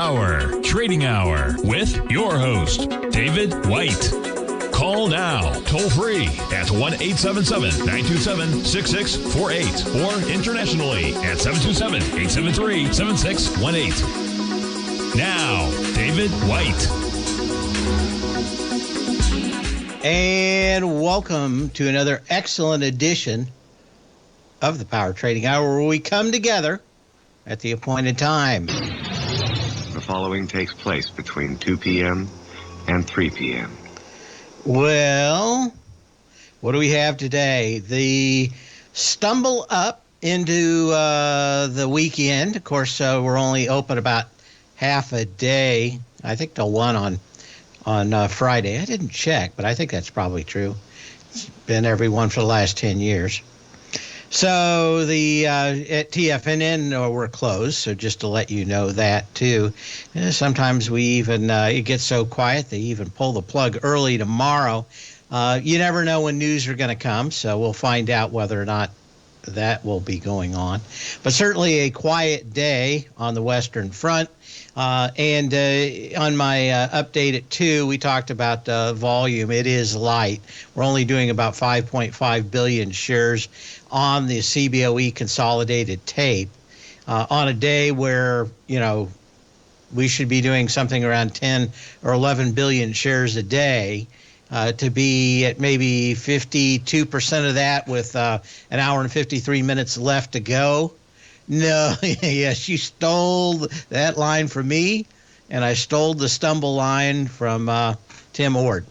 Power Trading Hour with your host, David White. Call now, toll free at 1-877-927-6648 or internationally at 727-873-7618. Now, David White. And welcome to another excellent edition of the Power Trading Hour, where we come together at the appointed time. The following takes place between 2 p.m. and 3 p.m. Well, what do we have today? The stumble up into the weekend. Of course, we're only open about half a day. I think till 1 on Friday. I didn't check, but I think that's probably true. It's been every one for the last 10 years. So the at TFNN we're closed, so just to let you know that too. Sometimes we even it gets so quiet they even pull the plug early tomorrow. You never know when news are going to come, so we'll find out whether or not that will be going on. But certainly a quiet day on the Western Front. And on my update at 2, we talked about volume. It is light. We're only doing about 5.5 billion shares on the CBOE consolidated tape on a day where, we should be doing something around 10 or 11 billion shares a day. To be at maybe 52% of that with an hour and 53 minutes left to go. No, yes, you stole that line from me, and I stole the stumble line from Tim Ord,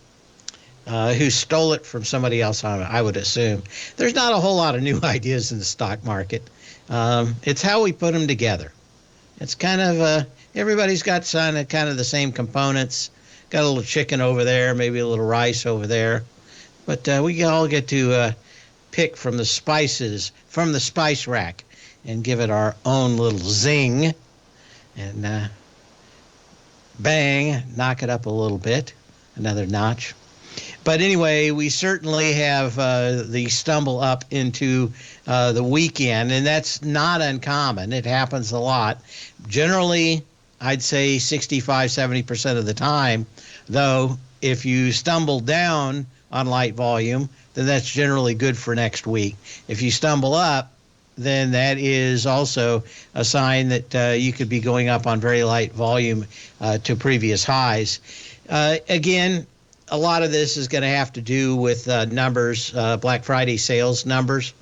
who stole it from somebody else, I would assume. There's not a whole lot of new ideas in the stock market. It's how we put them together. It's kind of, everybody's got kind of the same components. Got a little chicken over there, maybe a little rice over there. But we all get to pick from the spices, from the spice rack, and give it our own little zing. And bang, knock it up a little bit, another notch. But anyway, we certainly have the stumble up into the weekend, and that's not uncommon. It happens a lot. Generally, I'd say 65-70% of the time, though, if you stumble down on light volume, then that's generally good for next week. If you stumble up, then that is also a sign that you could be going up on very light volume to previous highs. Again, a lot of this is going to have to do with numbers, Black Friday sales numbers.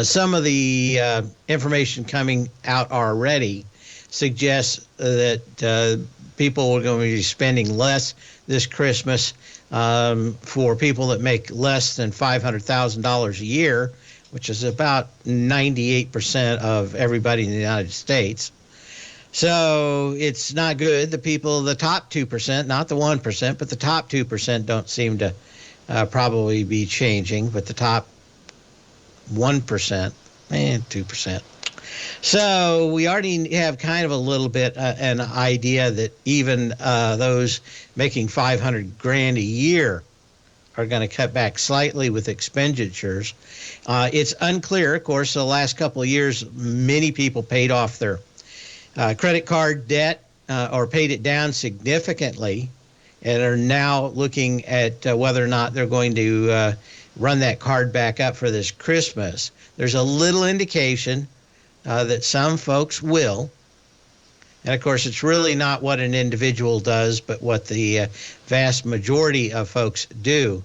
Some of the information coming out already suggests that people are going to be spending less this Christmas. For people that make less than $500,000 a year, which is about 98% of everybody in the United States. So it's not good. The top 2%, not the 1%, but the top 2% don't seem to probably be changing, but the top 1%, 2%. So we already have kind of a little bit an idea that even those making $500,000 a year are going to cut back slightly with expenditures. It's unclear. Of course, the last couple of years, many people paid off their credit card debt or paid it down significantly and are now looking at whether or not they're going to run that card back up for this Christmas. There's a little indication that some folks will. And, of course, it's really not what an individual does, but what the vast majority of folks do.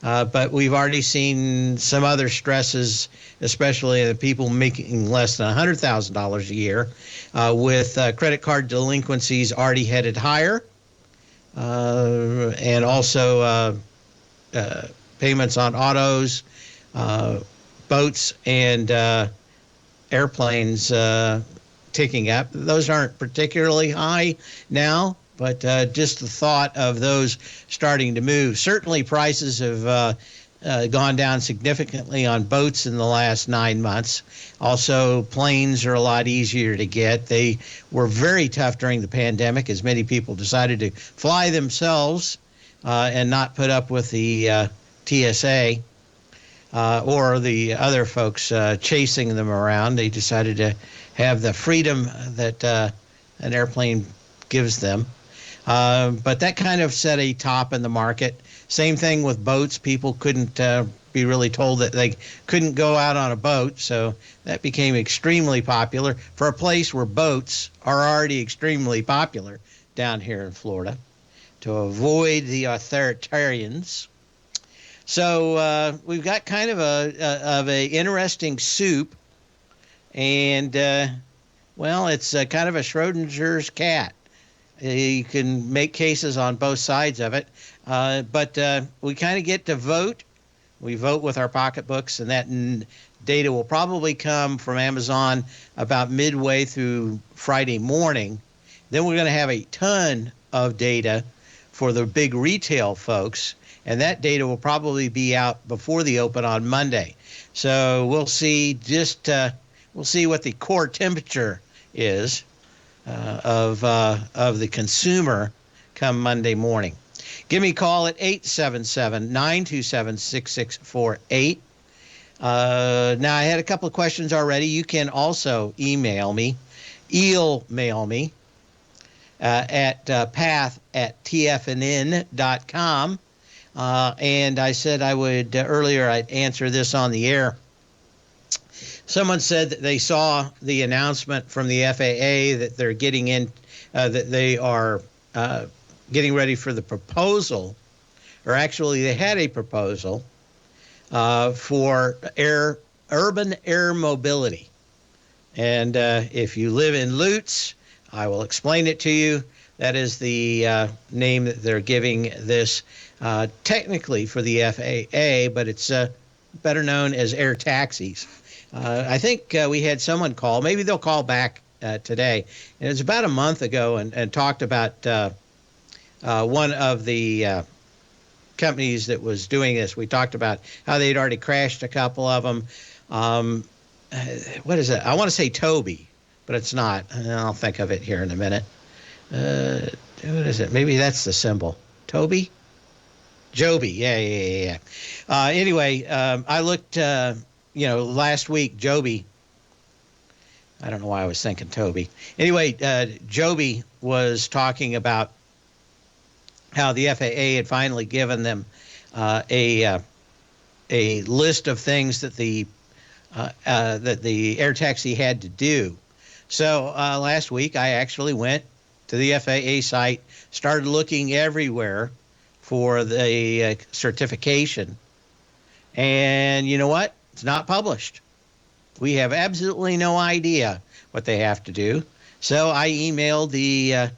But we've already seen some other stresses, especially the people making less than $100,000 a year, with credit card delinquencies already headed higher, and also payments on autos, boats, and airplanes ticking up. Those aren't particularly high now, but just the thought of those starting to move. Certainly prices have gone down significantly on boats in the last 9 months. Also, planes are a lot easier to get. They were very tough during the pandemic as many people decided to fly themselves and not put up with the TSA. Or the other folks chasing them around. They decided to have the freedom that an airplane gives them. But that kind of set a top in the market. Same thing with boats. People couldn't be really told that they couldn't go out on a boat, so that became extremely popular for a place where boats are already extremely popular down here in Florida, to avoid the authoritarians. So we've got kind of a interesting soup, and well, it's kind of a Schrodinger's cat. You can make cases on both sides of it, but we kind of get to vote. We vote with our pocketbooks, and that data will probably come from Amazon about midway through Friday morning. Then we're going to have a ton of data for the big retail folks, and that data will probably be out before the open on Monday. So we'll see we'll see what the core temperature is of the consumer come Monday morning. Give me a call at 877-927-6648. Now, I had a couple of questions already. You can also email me at path@tfnn.com. And I said I would earlier I'd answer this on the air. Someone said that they saw the announcement from the FAA that they're getting in, that they are getting ready for the proposal, or actually they had a proposal for urban air mobility. And if you live in Lutz, I will explain it to you. That is the name that they're giving this technically for the FAA, but it's better known as air taxis. I think we had someone call. Maybe they'll call back today. And it was about a month ago and talked about one of the companies that was doing this. We talked about how they'd already crashed a couple of them. What is it? I want to say Toby, but it's not. I'll think of it here in a minute. What is it? Maybe that's the symbol. Toby? Joby. Yeah. Anyway, I looked, last week, Joby. I don't know why I was thinking Toby. Anyway, Joby was talking about how the FAA had finally given them a list of things that the air taxi had to do. So last week I actually went to the FAA site, started looking everywhere for the certification, and you know what? It's not published. We have absolutely no idea what they have to do. So I emailed the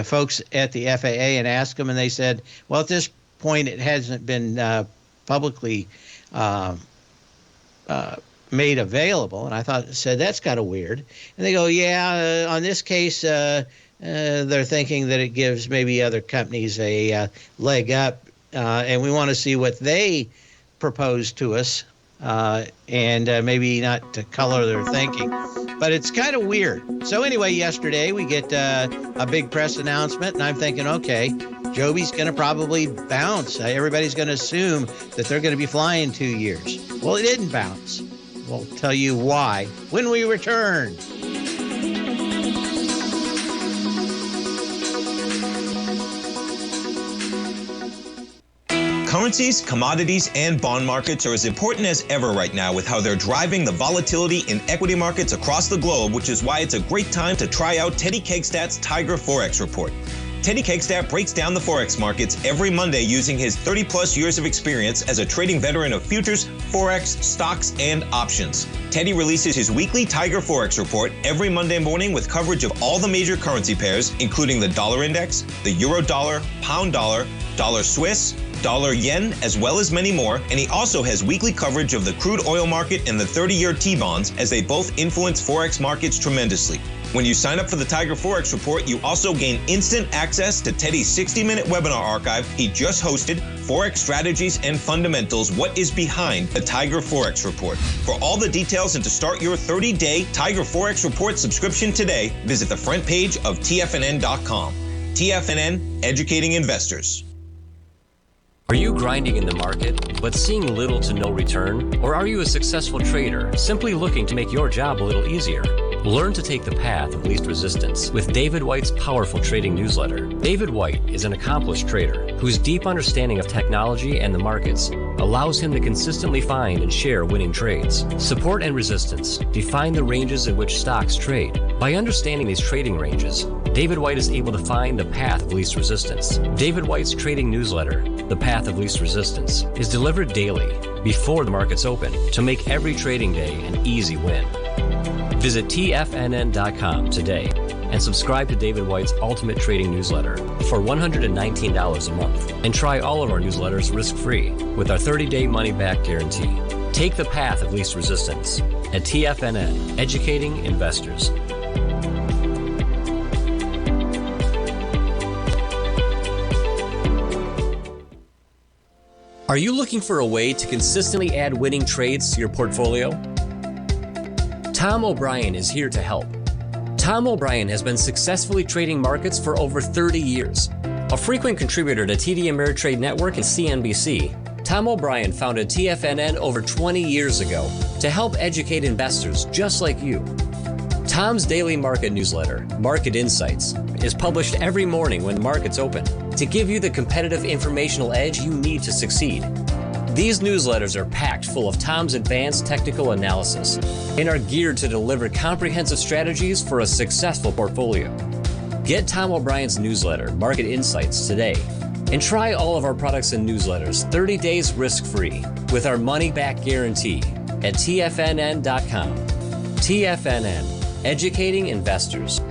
folks at the FAA and asked them, and they said, well, at this point it hasn't been publicly made available. And I said that's kind of weird. And they go, yeah, on this case, they're thinking that it gives maybe other companies a leg up, and we want to see what they propose to us, and maybe not to color their thinking. But it's kind of weird. So anyway, yesterday we get a big press announcement, and I'm thinking, okay, Joby's going to probably bounce. Everybody's going to assume that they're going to be flying 2 years. Well, it didn't bounce. We'll tell you why when we return. Currencies, commodities, and bond markets are as important as ever right now with how they're driving the volatility in equity markets across the globe, which is why it's a great time to try out Teddy Kakestat's Tiger Forex Report. Teddy Kakestat breaks down the Forex markets every Monday using his 30-plus years of experience as a trading veteran of futures, Forex, stocks, and options. Teddy releases his weekly Tiger Forex Report every Monday morning with coverage of all the major currency pairs, including the dollar index, the euro dollar, pound dollar, dollar Swiss, dollar yen, as well as many more, and he also has weekly coverage of the crude oil market and the 30-year T-bonds, as they both influence Forex markets tremendously. When you sign up for the Tiger Forex Report, you also gain instant access to Teddy's 60-minute webinar archive he just hosted, Forex Strategies and Fundamentals, What is Behind the Tiger Forex Report. For all the details and to start your 30-day Tiger Forex Report subscription today, visit the front page of TFNN.com. TFNN, educating investors. Are you grinding in the market, but seeing little to no return? Or are you a successful trader, simply looking to make your job a little easier? Learn to take the path of least resistance with David White's powerful trading newsletter. David White is an accomplished trader whose deep understanding of technology and the markets allows him to consistently find and share winning trades. Support and resistance define the ranges in which stocks trade. By understanding these trading ranges, David White is able to find the path of least resistance. David White's trading newsletter, The Path of Least Resistance, is delivered daily before the markets open to make every trading day an easy win. Visit TFNN.com today and subscribe to David White's Ultimate Trading Newsletter for $119 a month. And try all of our newsletters risk-free with our 30-day money-back guarantee. Take the path of least resistance at TFNN, educating investors. Are you looking for a way to consistently add winning trades to your portfolio? Tom O'Brien is here to help. Tom O'Brien has been successfully trading markets for over 30 years. A frequent contributor to TD Ameritrade Network and CNBC, Tom O'Brien founded TFNN over 20 years ago to help educate investors just like you. Tom's daily market newsletter, Market Insights, is published every morning when the markets open to give you the competitive informational edge you need to succeed. These newsletters are packed full of Tom's advanced technical analysis and are geared to deliver comprehensive strategies for a successful portfolio. Get Tom O'Brien's newsletter, Market Insights, today and try all of our products and newsletters 30 days risk-free with our money-back guarantee at TFNN.com. TFNN, educating investors.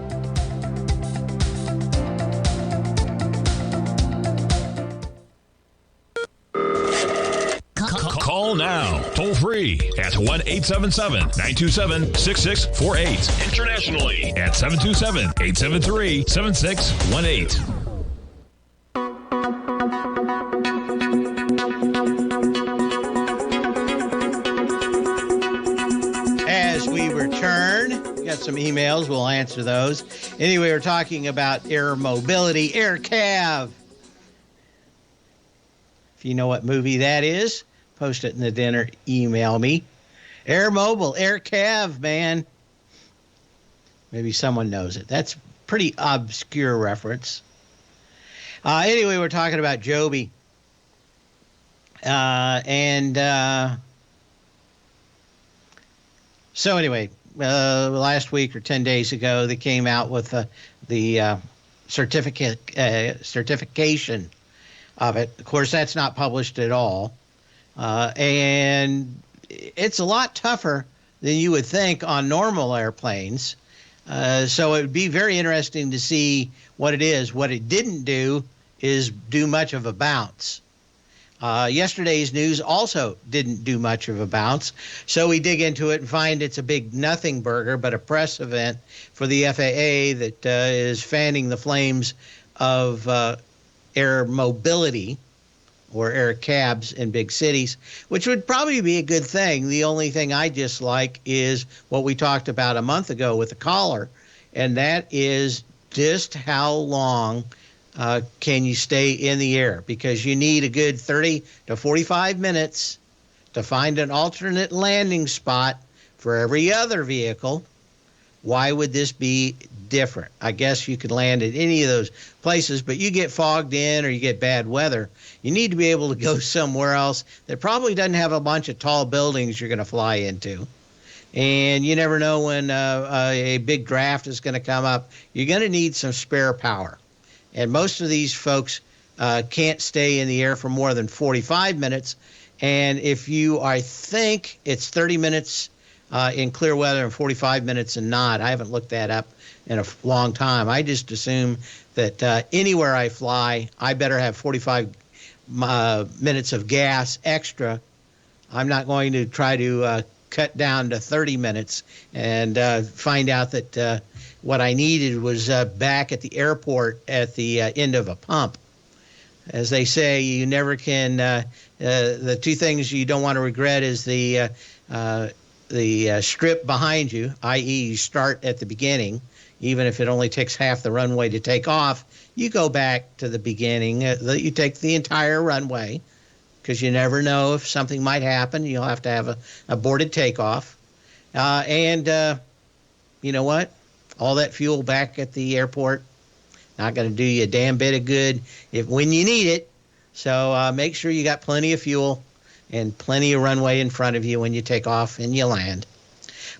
Call now, toll free at 1-877-927-6648. Internationally at 727-873-7618. As we return, we got some emails. We'll answer those. Anyway, we're talking about air mobility, air cav. If you know what movie that is, post it in the dinner, email me. Air Mobile, Air Cav, man. Maybe someone knows it. That's pretty obscure reference. Anyway, we're talking about Joby. So anyway, last week or 10 days ago, they came out with the certification of it. Of course, that's not published at all. And it's a lot tougher than you would think on normal airplanes. So it would be very interesting to see what it is. What it didn't do is do much of a bounce. Yesterday's news also didn't do much of a bounce. So we dig into it and find it's a big nothing burger, but a press event for the FAA that is fanning the flames of air mobility or air cabs in big cities, which would probably be a good thing. The only thing I dislike is what we talked about a month ago with the caller, and that is just how long can you stay in the air, because you need a good 30 to 45 minutes to find an alternate landing spot for every other vehicle. Why would this be different? I guess you could land at any of those places, but you get fogged in or you get bad weather. You need to be able to go somewhere else that probably doesn't have a bunch of tall buildings you're going to fly into. And you never know when a big draft is going to come up. You're going to need some spare power. And most of these folks can't stay in the air for more than 45 minutes. And if I think it's 30 minutes in clear weather and 45 minutes and not. I haven't looked that up in a long time. I just assume that anywhere I fly, I better have 45 minutes of gas extra. I'm not going to try to cut down to 30 minutes and find out that what I needed was back at the airport at the end of a pump. As they say, you never can, the two things you don't want to regret is the strip behind you, i.e. you start at the beginning, even if it only takes half the runway to take off, you go back to the beginning, you take the entire runway, because you never know if something might happen. You'll have to have a aborted takeoff. And you know what? All that fuel back at the airport, not going to do you a damn bit of good when you need it. So make sure you got plenty of fuel and plenty of runway in front of you when you take off and you land.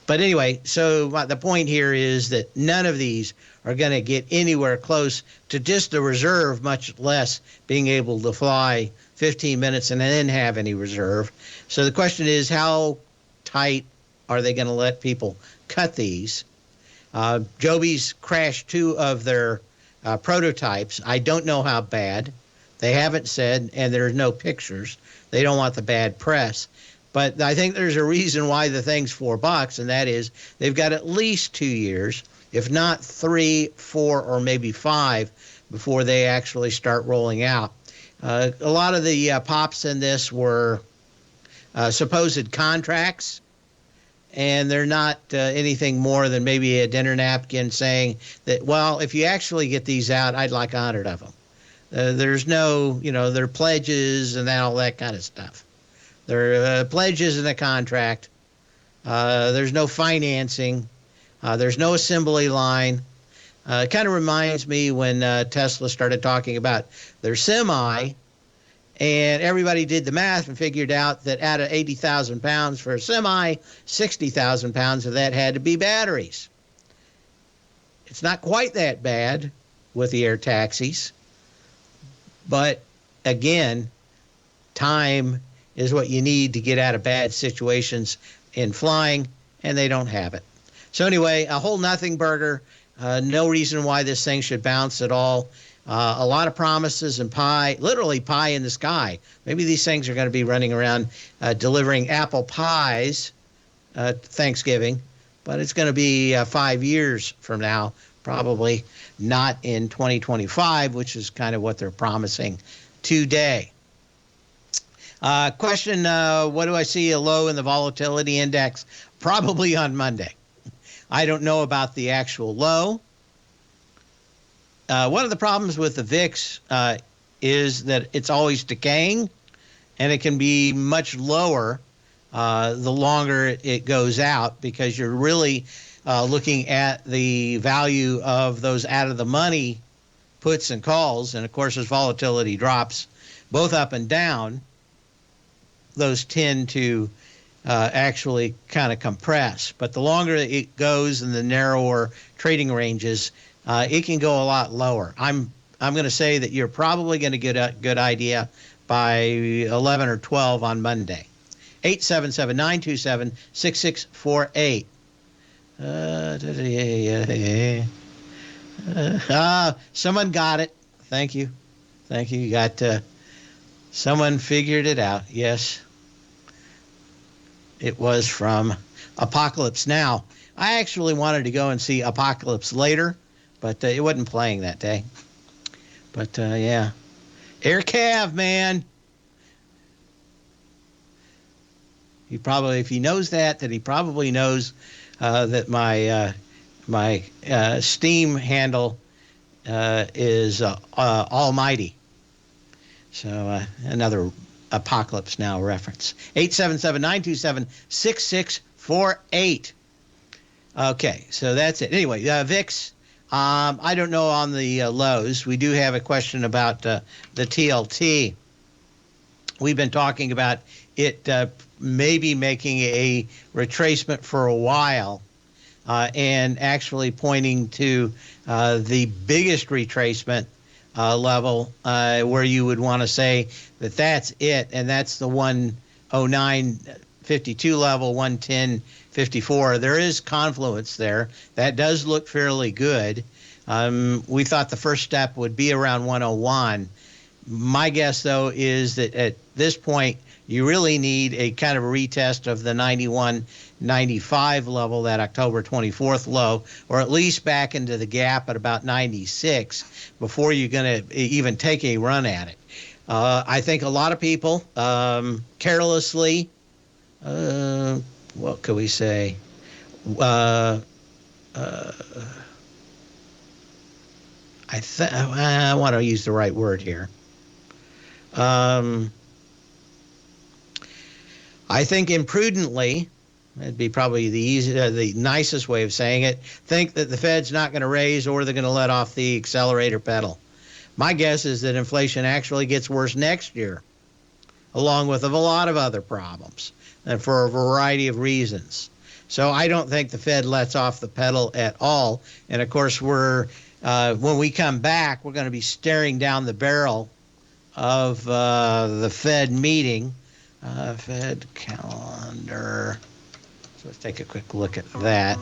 But anyway, so the point here is that none of these are going to get anywhere close to just the reserve, much less being able to fly 15 minutes and then have any reserve. So the question is, how tight are they going to let people cut these? Joby's crashed 2 of their prototypes. I don't know how bad. They haven't said, and there's no pictures. They don't want the bad press. But I think there's a reason why the thing's $4, and that is they've got at least 2 years, if not 3, 4, or maybe 5, before they actually start rolling out. A lot of the pops in this were supposed contracts, and they're not anything more than maybe a dinner napkin saying that, well, if you actually get these out, I'd like 100 of them. There's no, there are pledges and all that kind of stuff. There are pledges in a contract. There's no financing. There's no assembly line. It kind of reminds me when Tesla started talking about their Semi, and everybody did the math and figured out that out of 80,000 pounds for a Semi, 60,000 pounds of that had to be batteries. It's not quite that bad with the air taxis. But again, time is what you need to get out of bad situations in flying, and they don't have it. So anyway, a whole nothing burger. No reason why this thing should bounce at all. A lot of promises and pie, literally pie in the sky. Maybe these things are going to be running around delivering apple pies Thanksgiving, but it's going to be 5 years from now, probably not in 2025, which is kind of what they're promising today. Question, what do I see a low in the volatility index? Probably on Monday. I don't know about the actual low. One of the problems with the VIX is that it's always decaying, and it can be much lower the longer it goes out, because you're really looking at the value of those out-of-the-money puts and calls. And, of course, as volatility drops, both up and down, those tend to actually kind of compress. But the longer it goes and the narrower trading ranges, it can go a lot lower. I'm going to say that you're probably going to get a good idea by 11 or 12 on Monday. 877-927-6648. Someone got it. Thank you. You got someone figured it out. Yes. It was from Apocalypse Now. I actually wanted to go and see Apocalypse later, but it wasn't playing that day. But yeah. Air Cav, man. He probably, if he knows that he probably knows that my Steam handle is Almighty. So another Apocalypse Now reference. 877-927-6648. Okay, so that's it. Anyway, VIX. I don't know on the lows. We do have a question about the TLT. We've been talking about it maybe making a retracement for a while, and actually pointing to the biggest retracement level where you would want to say that that's it, and that's the 109.52 level, 110.54. There is confluence there. That does look fairly good. We thought the first step would be around 101. My guess, though, is that at this point, you really need a kind of a retest of the 91.95 level, that October 24th low, or at least back into the gap at about 96 before you're going to even take a run at it. I think a lot of people carelessly, what could we say? I want to use the right word here. I think imprudently, That'd be probably the nicest way of saying it. Think that the Fed's not going to raise or they're going to let off the accelerator pedal. My guess is that inflation actually gets worse next year, along with a lot of other problems, and for a variety of reasons. So I don't think the Fed lets off the pedal at all. And, of course, when we come back, we're going to be staring down the barrel of the Fed meeting. Fed calendar. So let's take a quick look at that.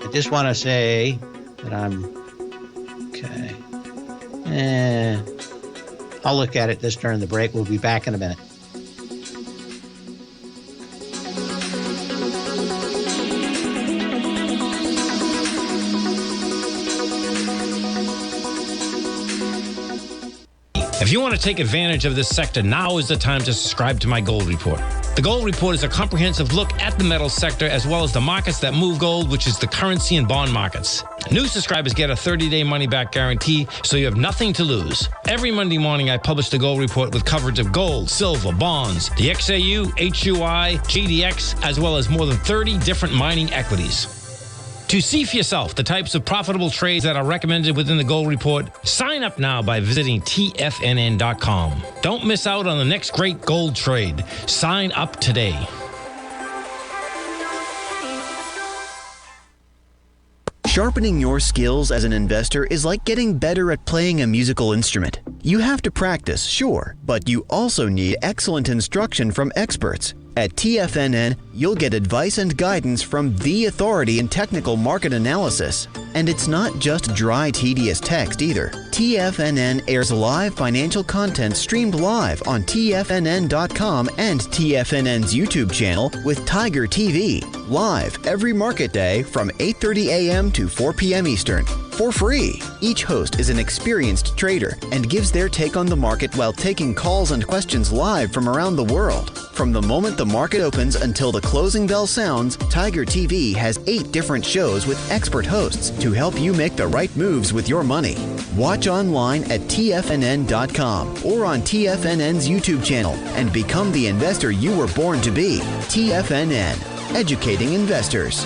I just want to say that I'm okay. I'll look at it just during the break. We'll be back in a minute. If you want to take advantage of this sector, now is the time to subscribe to my Gold Report. The Gold Report is a comprehensive look at the metals sector as well as the markets that move gold, which is the currency and bond markets. New subscribers get a 30-day money-back guarantee, so you have nothing to lose. Every Monday morning, I publish the Gold Report with coverage of gold, silver, bonds, the XAU, HUI, GDX, as well as more than 30 different mining equities. To see for yourself the types of profitable trades that are recommended within the Gold Report, sign up now by visiting TFNN.com. Don't miss out on the next great gold trade. Sign up today. Sharpening your skills as an investor is like getting better at playing a musical instrument. You have to practice, sure, but you also need excellent instruction from experts. At TFNN, you'll get advice and guidance from the authority in technical market analysis. And it's not just dry, tedious text either. TFNN airs live financial content streamed live on TFNN.com and TFNN's YouTube channel with Tiger TV, live every market day from 8:30 a.m. to 4 p.m. Eastern. For free. Each host is an experienced trader and gives their take on the market while taking calls and questions live from around the world. From the moment the market opens until the closing bell sounds, Tiger TV has 8 different shows with expert hosts to help you make the right moves with your money. Watch online at TFNN.com or on TFNN's YouTube channel and become the investor you were born to be. TFNN, educating investors.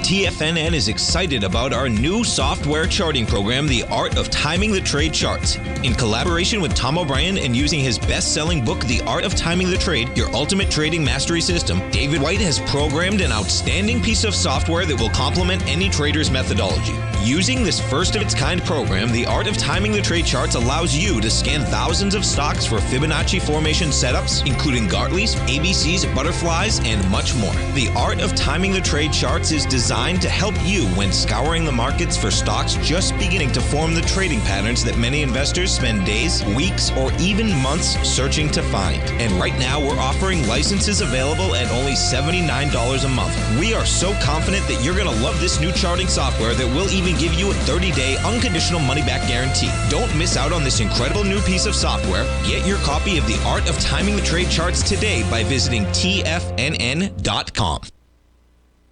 TFNN is excited about our new software charting program, The Art of Timing the Trade Charts. In collaboration with Tom O'Brien and using his best-selling book, The Art of Timing the Trade, Your Ultimate Trading Mastery System, David White has programmed an outstanding piece of software that will complement any trader's methodology. Using this first-of-its-kind program, The Art of Timing the Trade Charts allows you to scan thousands of stocks for Fibonacci formation setups, including Gartley's, ABC's, butterflies, and much more. The Art of Timing the Trade Charts is designed to help you when scouring the markets for stocks just beginning to form the trading patterns that many investors spend days, weeks, or even months searching to find. And right now, we're offering licenses available at only $79 a month. We are so confident that you're going to love this new charting software that will even give you a 30-day unconditional money-back guarantee. Don't miss out on this incredible new piece of software. Get your copy of The Art of Timing the Trade Charts today by visiting TFNN.com.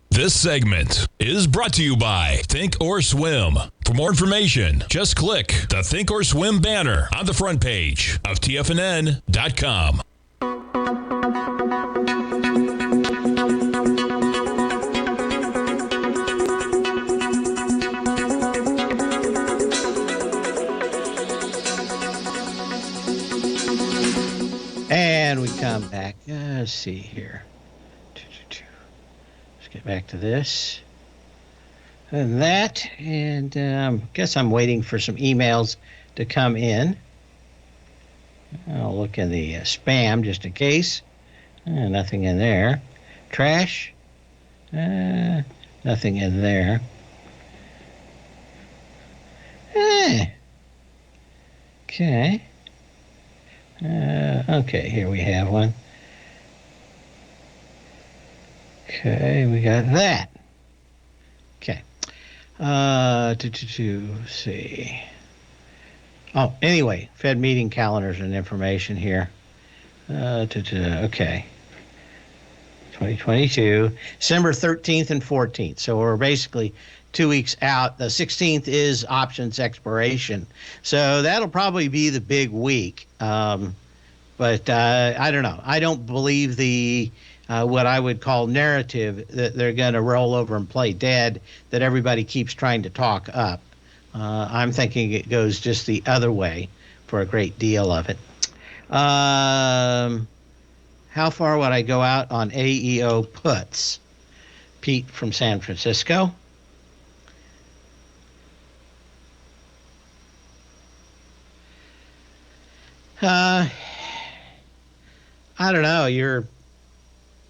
This segment is brought to you by Thinkorswim. For more information, just click the Thinkorswim banner on the front page of TFNN.com. And we come back. Let's see here. Get back to this and that, and guess I'm waiting for some emails to come in. I'll look in the spam just in case. Nothing in there. Trash. Nothing in there. Okay. Okay, here we have one. Okay, we got that. Okay. See. Oh, anyway, Fed meeting calendars and information here. Okay. 2022, December 13th and 14th. So we're basically 2 weeks out. The 16th is options expiration. So that'll probably be the big week. But I don't know. I don't believe the what I would call narrative that they're going to roll over and play dead, that everybody keeps trying to talk up. I'm thinking it goes just the other way for a great deal of it. How far would I go out on AEO puts? Pete from San Francisco. I don't know. You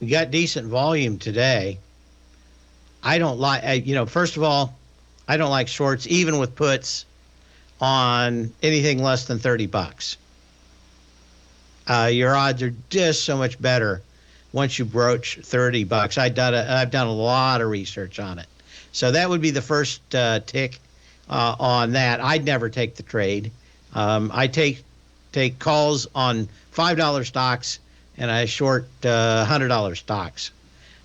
got decent volume today. I don't like, first of all, I don't like shorts, even with puts on anything less than $30. Your odds are just so much better once you broach $30. I've done a lot of research on it, so that would be the first tick on that. I'd never take the trade. I take calls on $5 stocks, and I short $100 stocks.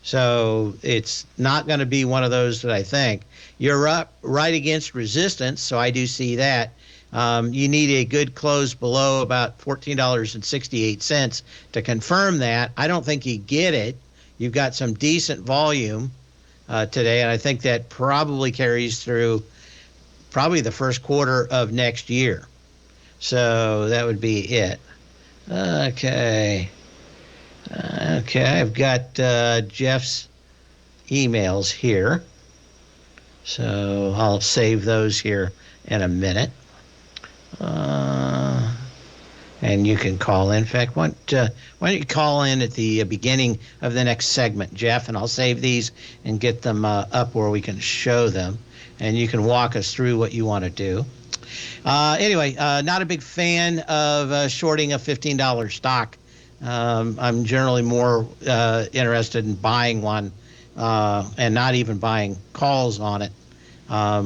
So it's not going to be one of those that I think. You're up right against resistance, so I do see that. You need a good close below about $14.68 to confirm that. I don't think you get it. You've got some decent volume today, and I think that probably carries through probably the first quarter of next year. So that would be it. Okay, I've got Jeff's emails here, so I'll save those here in a minute. And you can call in. In fact, why don't you call in at the beginning of the next segment, Jeff, and I'll save these and get them up where we can show them, and you can walk us through what you want to do. Anyway, not a big fan of shorting a $15 stock. I'm generally more interested in buying one and not even buying calls on it. I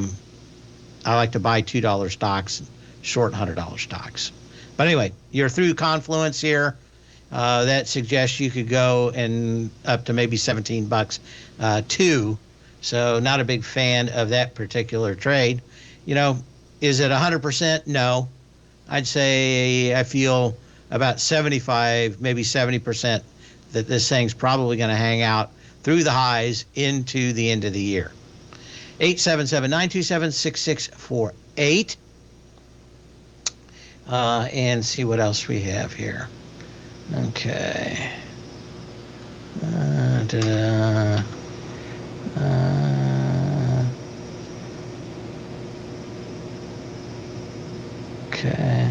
like to buy $2 stocks, short $100 stocks. But anyway, you're through Confluence here. That suggests you could go and up to maybe $17 too. So not a big fan of that particular trade. Is it 100%? No. I'd say I feel about 75, maybe 70% that this thing's probably going to hang out through the highs into the end of the year. 877-927-6648. And see what else we have here. Okay. Okay.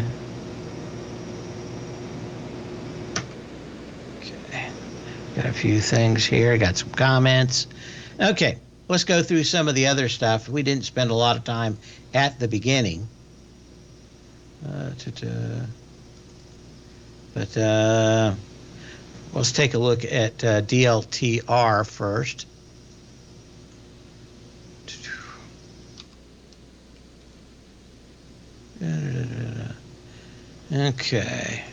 Got a few things here. Got some comments. Okay. Let's go through some of the other stuff. We didn't spend a lot of time at the beginning. But let's take a look at DLTR first. Okay.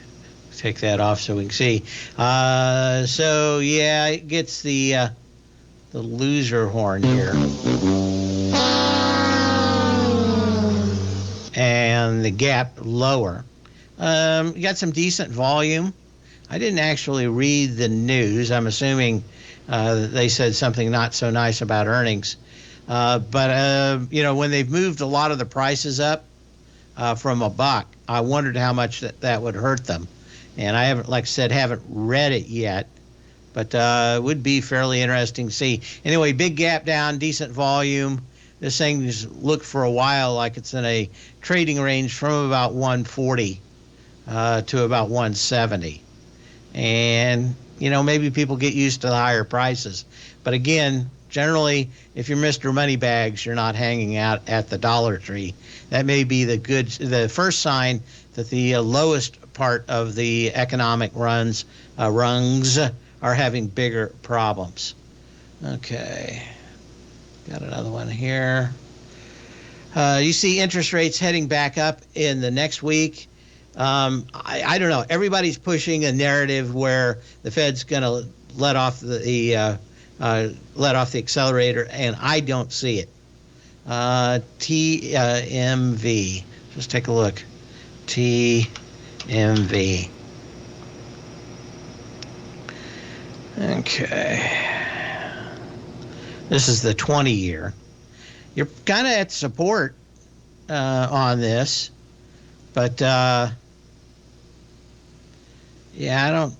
Take that off so we can see. So yeah, it gets the loser horn here. And the gap lower. You got some decent volume. I didn't actually read the news. I'm assuming they said something not so nice about earnings. But when they've moved a lot of the prices up from $1, I wondered how much that would hurt them. And I haven't, like I said, haven't read it yet. But it would be fairly interesting to see. Anyway, big gap down, decent volume. This thing just looked for a while like it's in a trading range from about 140 to about 170. And, maybe people get used to the higher prices. But again, generally, if you're Mr. Moneybags, you're not hanging out at the Dollar Tree. That may be the first sign that the lowest part of the economic rungs are having bigger problems. Okay. Got another one here. You see interest rates heading back up in the next week. I don't know. Everybody's pushing a narrative where the Fed's going to let off the accelerator, and I don't see it. TMV. Just take a look. TMV. Okay. This is the 20-year. You're kind of at support on this, but yeah, I don't.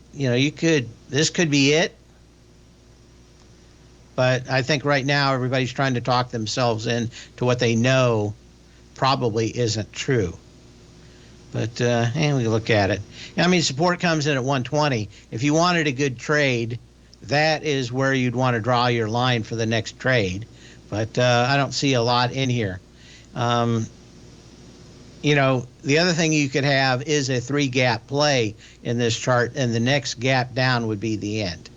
This could be it. But I think right now everybody's trying to talk themselves into what they know probably isn't true. But we look at it. I mean, support comes in at 120. If you wanted a good trade, that is where you'd want to draw your line for the next trade. But I don't see a lot in here. The other thing you could have is a 3-gap play in this chart, and the next gap down would be the end.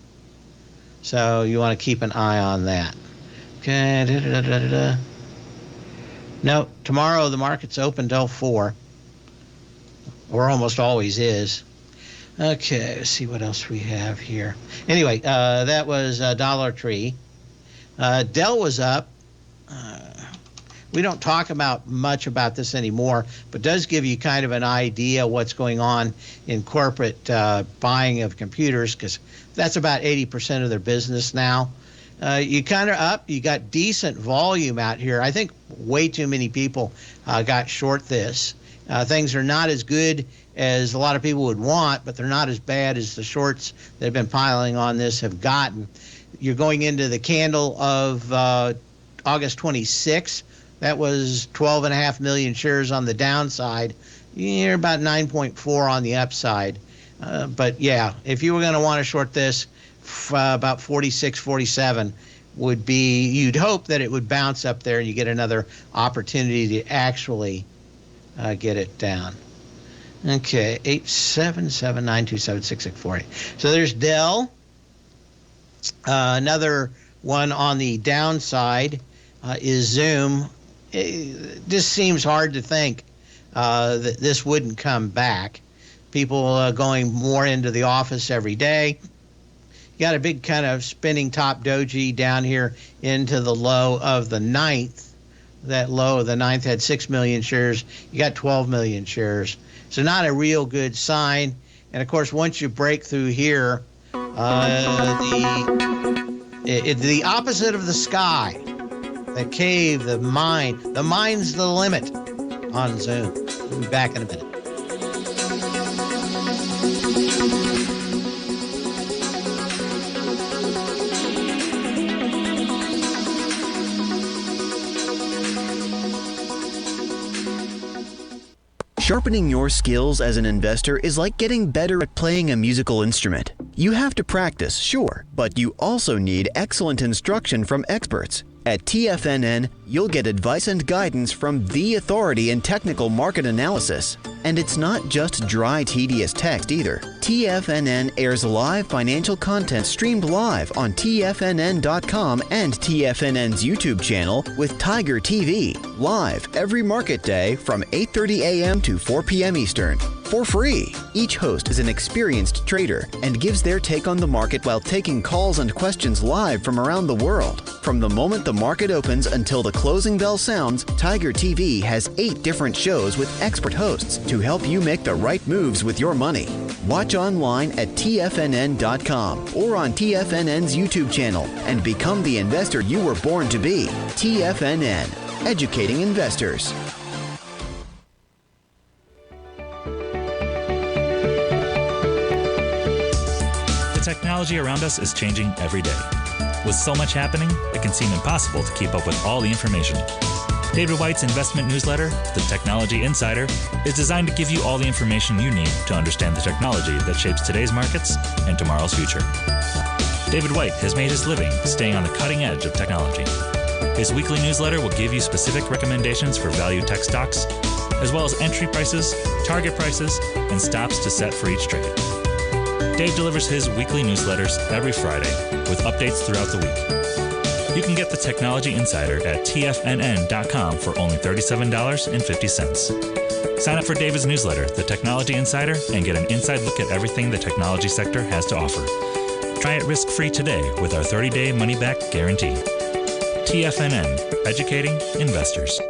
So you want to keep an eye on that. Okay. No, tomorrow the market's open till 4. Or almost always is. Okay, let's see what else we have here. Anyway, that was Dollar Tree. Dell was up. We don't talk much about this anymore, but does give you kind of an idea what's going on in corporate buying of computers, because that's about 80% of their business now. You kind of up. You got decent volume out here. I think way too many people got short this. Things are not as good as a lot of people would want, but they're not as bad as the shorts that have been piling on this have gotten. You're going into the candle of August 26th. That was 12.5 million shares on the downside. You're about 9.4 on the upside. But yeah, if you were going to want to short this, about 46, 47 would be, you'd hope that it would bounce up there and you get another opportunity to actually get it down. Okay, 877-927-6648. So there's Dell. Another one on the downside is Zoom. It just seems hard to think that this wouldn't come back. People going more into the office every day. You got a big kind of spinning top doji down here into the low of the 9th. That low of the 9th had 6 million shares. You got 12 million shares. So not a real good sign. And of course, once you break through here, the opposite of the sky, the cave, the mine, the mine's the limit on Zoom. We'll be back in a minute. Sharpening your skills as an investor is like getting better at playing a musical instrument. You have to practice, sure, but you also need excellent instruction from experts. At TFNN, you'll get advice and guidance from the authority in technical market analysis. And it's not just dry, tedious text either. TFNN airs live financial content streamed live on TFNN.com and TFNN's YouTube channel with Tiger TV, live every market day from 8:30 a.m. to 4 p.m. Eastern. For free. Each host is an experienced trader and gives their take on the market while taking calls and questions live from around the world. From the moment the market opens until the closing bell sounds, Tiger TV has 8 different shows with expert hosts to help you make the right moves with your money. Watch online at TFNN.com or on TFNN's YouTube channel and become the investor you were born to be. TFNN, educating investors. The technology around us is changing every day. With so much happening, it can seem impossible to keep up with all the information. David White's investment newsletter, The Technology Insider, is designed to give you all the information you need to understand the technology that shapes today's markets and tomorrow's future. David White has made his living staying on the cutting edge of technology. His weekly newsletter will give you specific recommendations for value tech stocks, as well as entry prices, target prices, and stops to set for each trade. Dave delivers his weekly newsletters every Friday with updates throughout the week. You can get the Technology Insider at TFNN.com for only $37.50. Sign up for David's newsletter, The Technology Insider, and get an inside look at everything the technology sector has to offer. Try it risk-free today with our 30-day money-back guarantee. TFNN, educating investors.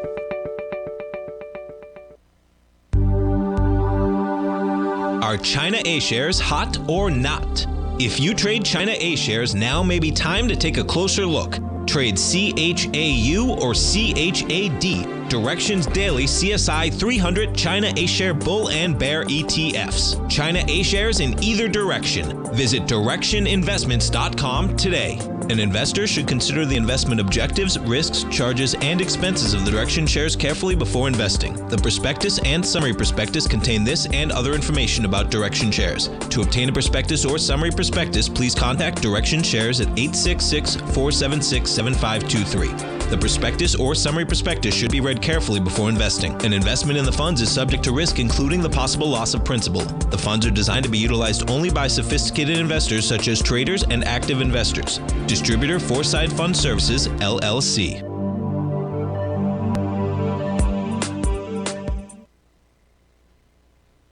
Are China A shares hot or not? If you trade China A shares, now may be time to take a closer look. Trade CHAU or CHAD, Directions Daily CSI 300 China A-Share Bull and Bear ETFs. China A-Shares in either direction. Visit directioninvestments.com today. An investor should consider the investment objectives, risks, charges, and expenses of the Direction shares carefully before investing. The prospectus and summary prospectus contain this and other information about Direction shares. To obtain a prospectus or summary prospectus, please contact Direction Shares at 866-476-7523. The prospectus or summary prospectus should be read carefully before investing. An investment in the funds is subject to risk, including the possible loss of principal. The funds are designed to be utilized only by sophisticated investors such as traders and active investors. Distributor Foreside Fund Services, LLC.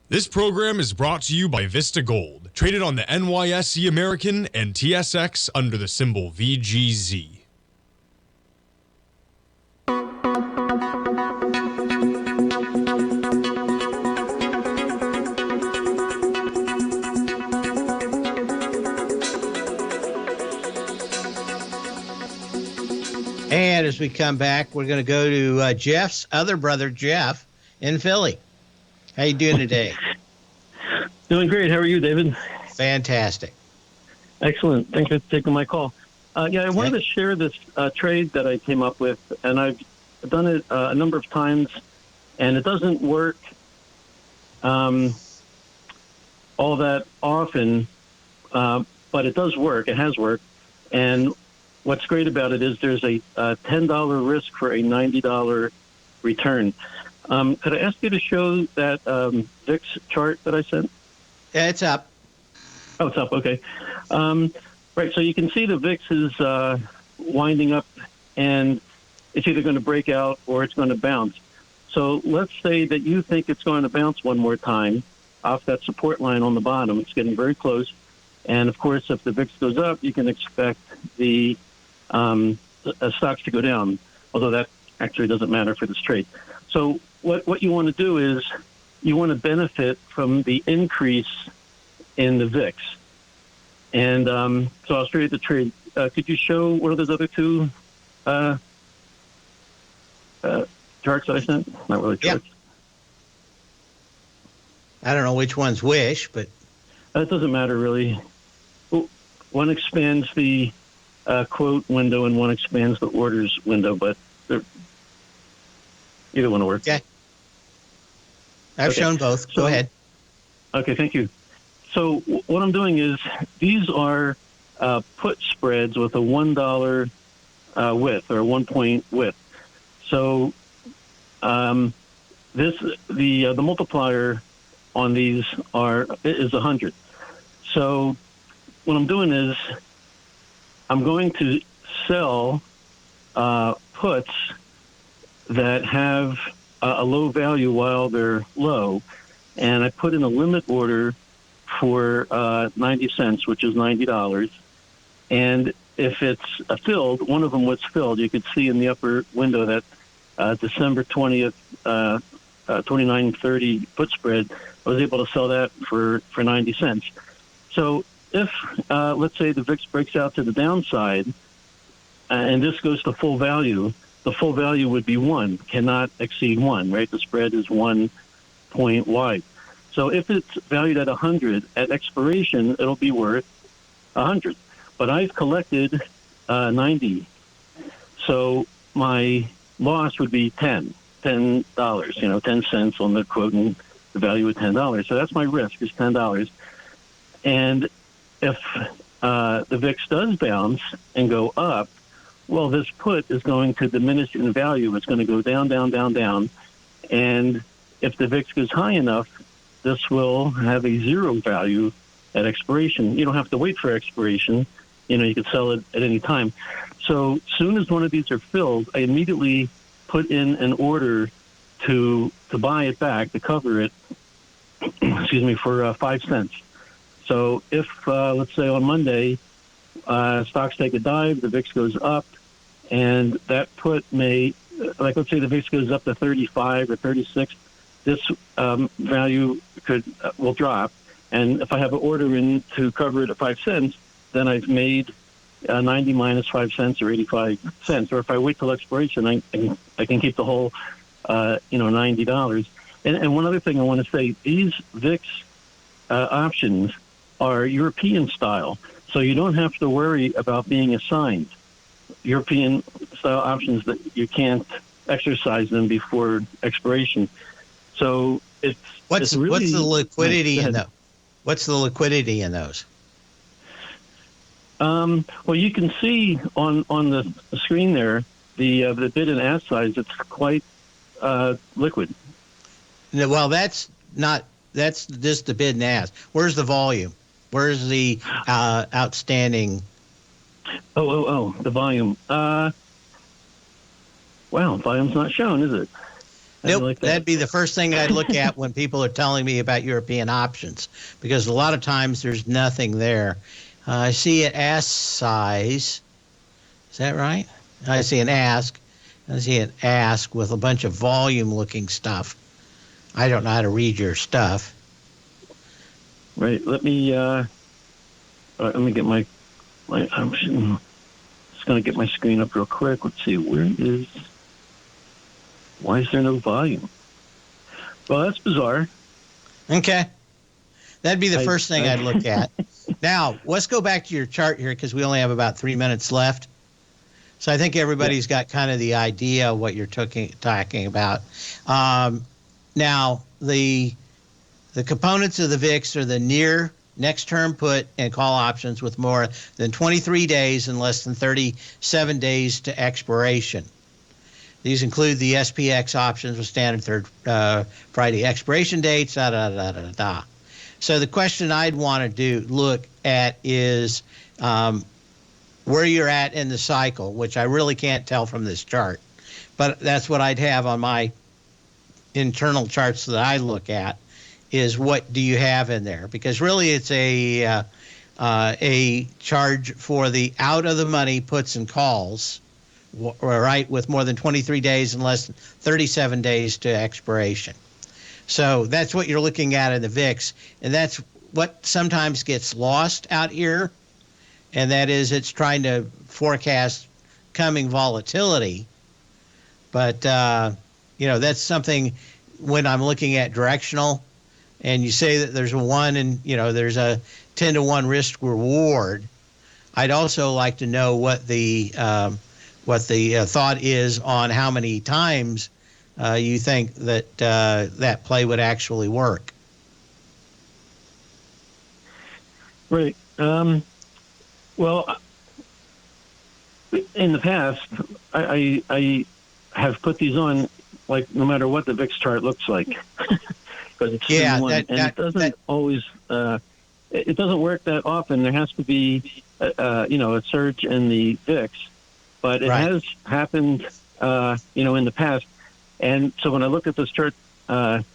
This program is brought to you by Vista Gold, traded on the NYSE American and TSX under the symbol VGZ. And as we come back, we're going to go to Jeff's other brother, Jeff, in Philly. How you doing today? Doing great. How are you, David? Fantastic. Excellent. Thanks for taking my call. I wanted to share this trade that I came up with, and I've done it a number of times, and it doesn't work all that often, but it does work. It has worked. And what's great about it is there's a $10 risk for a $90 return. Could I ask you to show that VIX chart that I sent? Yeah, it's up. Oh, it's up. Okay. Right. So you can see the VIX is winding up, and it's either going to break out or it's going to bounce. So let's say that you think it's going to bounce one more time off that support line on the bottom. It's getting very close. And, of course, if the VIX goes up, you can expect the stocks to go down, although that actually doesn't matter for this trade. So what you want to do is you want to benefit from the increase in the VIX. And so I'll show you the trade. Could you show one of those other two charts that I sent? Not really charts. Yeah. I don't know which one's which, but... It doesn't matter, really. One expands the quote window and one expands the orders window, but either one will work. Okay. I've shown both. Go ahead. Okay, thank you. So what I'm doing is these are put spreads with a $1 width or a 1 point width. So the multiplier on these is 100. So what I'm doing is I'm going to sell puts that have a low value while they're low, and I put in a limit order for 90 cents, which is $90. And if it's filled, one of them was filled. You could see in the upper window that December 20th, 29.30 put spread. I was able to sell that for 90 cents. So if, let's say, the VIX breaks out to the downside, and this goes to full value, the full value would be 1, cannot exceed 1, right? The spread is 1 point wide. So if it's valued at 100, at expiration, it'll be worth 100. But I've collected 90. So my loss would be $10, 10 cents on the quote and the value of $10. So that's my risk, is $10. And if the VIX does bounce and go up, well, this put is going to diminish in value. It's going to go down, down, down, down. And if the VIX goes high enough, this will have a zero value at expiration. You don't have to wait for expiration. You can sell it at any time. So as soon as one of these are filled, I immediately put in an order to buy it back, to cover it, for 5 cents. So if, let's say on Monday, stocks take a dive, the VIX goes up, and that put may, let's say the VIX goes up to 35 or 36, this value will drop, And if I have an order in to cover it at 5 cents, then I've made 90 minus 5 cents or 85 cents. Or if I wait till expiration, I can keep the whole, $90. And one other thing I want to say, these VIX options are European style, so you don't have to worry about being assigned. European style options that you can't exercise them before expiration. So what's the liquidity in those? What's the liquidity in those? Well, you can see on the screen there the bid and ask size. It's quite liquid. Well, that's just the bid and ask. Where's the volume? Where's the outstanding? Oh, the volume. Wow, volume's not shown, is it? Nope, Like that'd be the first thing I'd look at when people are telling me about European options, because a lot of times there's nothing there. I see an ask size. Is that right? I see an ask. I see an ask with a bunch of volume-looking stuff. I don't know how to read your stuff. Right. Let me get my I'm just going to get my screen up real quick. Let's see. Why is there no volume? Well, that's bizarre. Okay. That'd be the first thing I'd look at. Now, let's go back to your chart here because we only have about 3 minutes left. So I think everybody's got kind of the idea of what you're talking about. Now, the components of the VIX are the near next term put and call options with more than 23 days and less than 37 days to expiration. These include the SPX options with standard third Friday expiration dates, So the question I'd want to look at is where you're at in the cycle, which I really can't tell from this chart. But that's what I'd have on my internal charts that I look at, is what do you have in there? Because really it's a charge for the out of the money puts and calls, right, with more than 23 days and less than 37 days to expiration. So that's what you're looking at in the VIX, and that's what sometimes gets lost out here, and that is it's trying to forecast coming volatility. But, that's something when I'm looking at directional, and you say that there's a 1 and, there's a 10-to-1 risk reward, I'd also like to know what the thought is on how many times you think that that play would actually work. Right. Well, in the past, I have put these on, like, no matter what the VIX chart looks like. Because it's it doesn't always, it doesn't work that often. There has to be, a surge in the VIX. But it has happened, in the past. And so when I look at this chart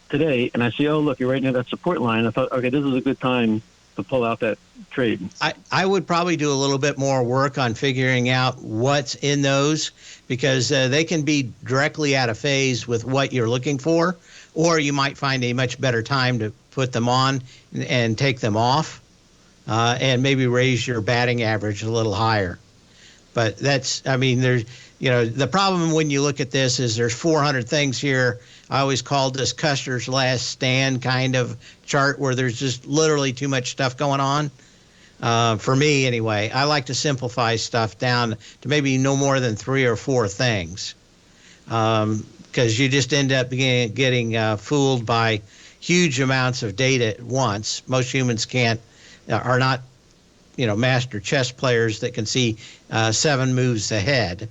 today and I see, oh, look, you're right near that support line, I thought, okay, this is a good time to pull out that trade. I would probably do a little bit more work on figuring out what's in those, because they can be directly out of phase with what you're looking for, or you might find a much better time to put them on and take them off and maybe raise your batting average a little higher. But there's, the problem when you look at this is there's 400 things here. I always called this Custer's last stand kind of chart, where there's just literally too much stuff going on. For me, anyway, I like to simplify stuff down to maybe no more than 3 or 4 things, because you just end up getting fooled by huge amounts of data at once. Most humans are not, master chess players that can see 7 moves ahead.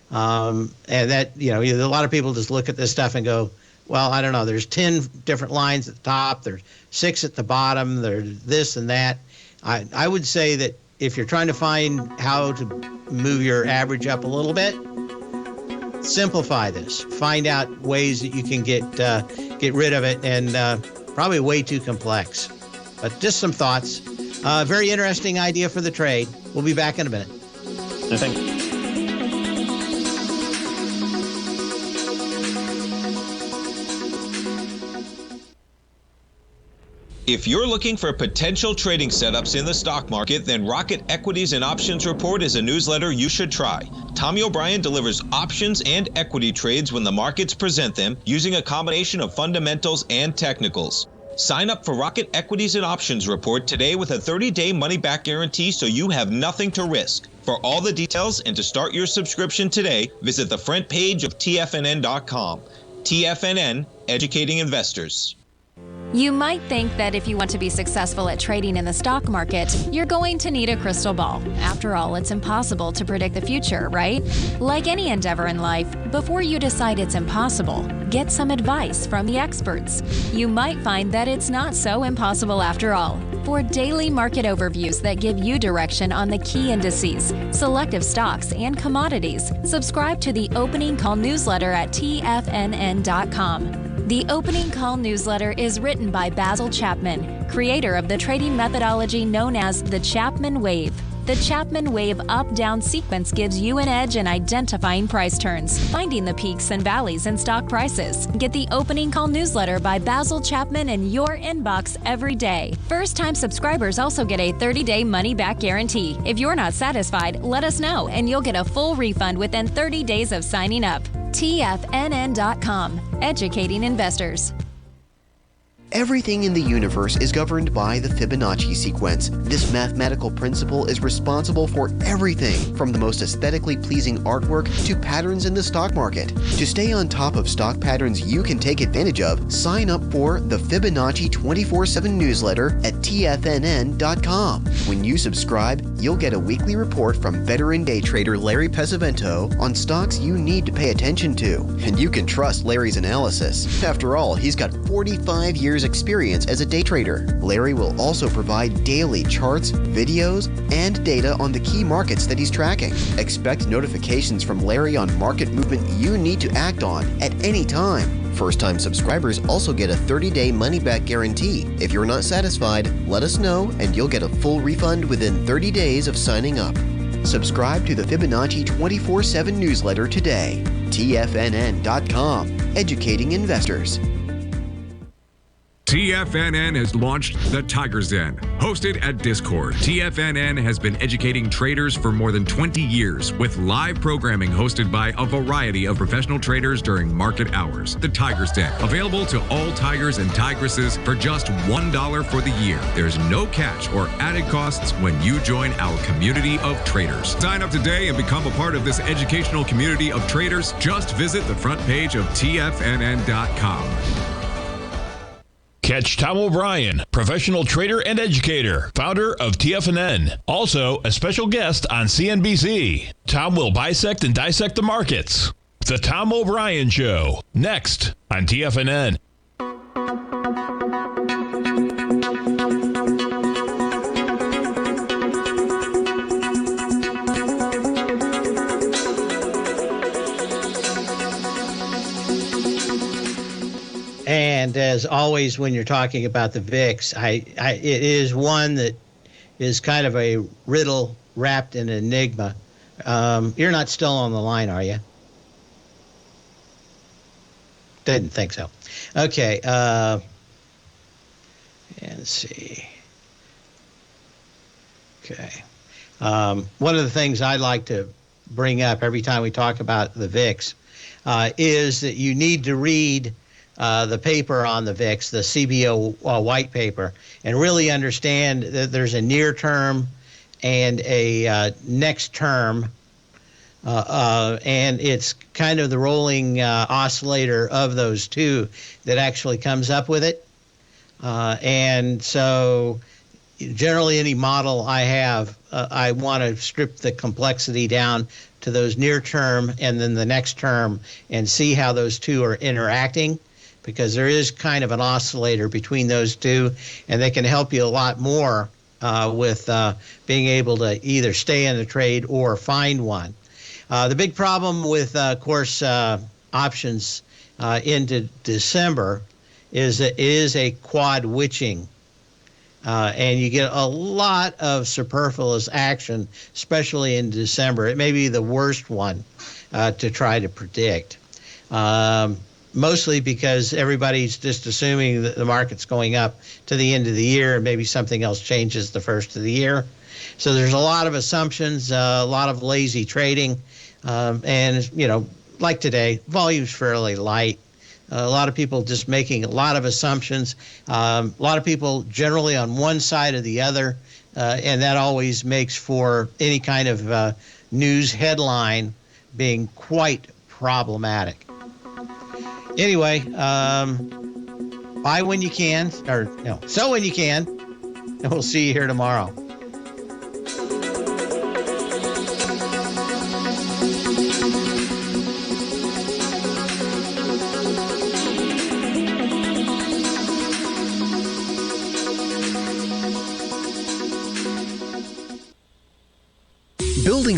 And that, a lot of people just look at this stuff and go, well, I don't know, there's 10 different lines at the top, there's 6 at the bottom, there's this and that. I would say that if you're trying to find how to move your average up a little bit, simplify this. Find out ways that you can get rid of it, and probably way too complex. But just some thoughts. Very interesting idea for the trade. We'll be back in a minute. Thanks. If you're looking for potential trading setups in the stock market, then Rocket Equities and Options Report is a newsletter you should try. Tommy O'Brien delivers options and equity trades when the markets present them, using a combination of fundamentals and technicals. Sign up for Rocket Equities and Options Report today with a 30-day money-back guarantee, so you have nothing to risk. For all the details and to start your subscription today, visit the front page of TFNN.com. TFNN, educating investors. You might think that if you want to be successful at trading in the stock market, you're going to need a crystal ball. After all, it's impossible to predict the future, right? Like any endeavor in life, before you decide it's impossible, get some advice from the experts. You might find that it's not so impossible after all. For daily market overviews that give you direction on the key indices, selective stocks, and commodities, subscribe to the Opening Call newsletter at TFNN.com. The Opening Call newsletter is written by Basil Chapman, creator of the trading methodology known as the Chapman Wave. The Chapman Wave up-down sequence gives you an edge in identifying price turns, finding the peaks and valleys in stock prices. Get the Opening Call newsletter by Basil Chapman in your inbox every day. First-time subscribers also get a 30-day money-back guarantee. If you're not satisfied, let us know, and you'll get a full refund within 30 days of signing up. TFNN.com, educating investors. Everything in the universe is governed by the Fibonacci sequence. This mathematical principle is responsible for everything from the most aesthetically pleasing artwork to patterns in the stock market. To stay on top of stock patterns you can take advantage of, sign up for the Fibonacci 24/7 newsletter at TFNN.com. When you subscribe, you'll get a weekly report from veteran day trader Larry Pesavento on stocks you need to pay attention to. And you can trust Larry's analysis. After all, he's got 45 years experience as a day trader. Larry will also provide daily charts, videos, and data on the key markets that he's tracking. Expect notifications from Larry on market movement you need to act on at any time. First-time subscribers also get a 30-day money-back guarantee. If you're not satisfied, let us know and you'll get a full refund within 30 days of signing up. Subscribe to the Fibonacci 24/7 newsletter today. TFNN.com, educating investors. TFNN has launched the Tiger's Den. Hosted at Discord, TFNN has been educating traders for more than 20 years with live programming hosted by a variety of professional traders during market hours. The Tiger's Den, available to all tigers and tigresses for just $1 for the year. There's no catch or added costs when you join our community of traders. Sign up today and become a part of this educational community of traders. Just visit the front page of TFNN.com. Catch Tom O'Brien, professional trader and educator, founder of TFNN. Also, a special guest on CNBC. Tom will bisect and dissect the markets. The Tom O'Brien Show, next on TFNN. And as always, when you're talking about the VIX, it is one that is kind of a riddle wrapped in enigma. You're not still on the line, are you? Didn't think so. Okay. And let's see. Okay. One of the things I like to bring up every time we talk about the VIX is that you need to read the paper on the VIX, the CBO white paper, and really understand that there's a near term and a next term, and it's kind of the rolling oscillator of those two that actually comes up with it. And so generally any model I have, I want to strip the complexity down to those near term and then the next term and see how those two are interacting, because there is kind of an oscillator between those two, and they can help you a lot more with being able to either stay in the trade or find one. The big problem with, of course, options into December is that it is a quad witching, and you get a lot of superfluous action, especially in December. It may be the worst one to try to predict. mostly because everybody's just assuming that the market's going up to the end of the year and maybe something else changes the first of the year. So there's a lot of assumptions, a lot of lazy trading, and, you know, like today, volume's fairly light. A lot of people just making a lot of assumptions, a lot of people generally on one side or the other, and that always makes for any kind of news headline being quite problematic. Anyway, buy when you can, or no, sell when you can, and we'll see you here tomorrow. Building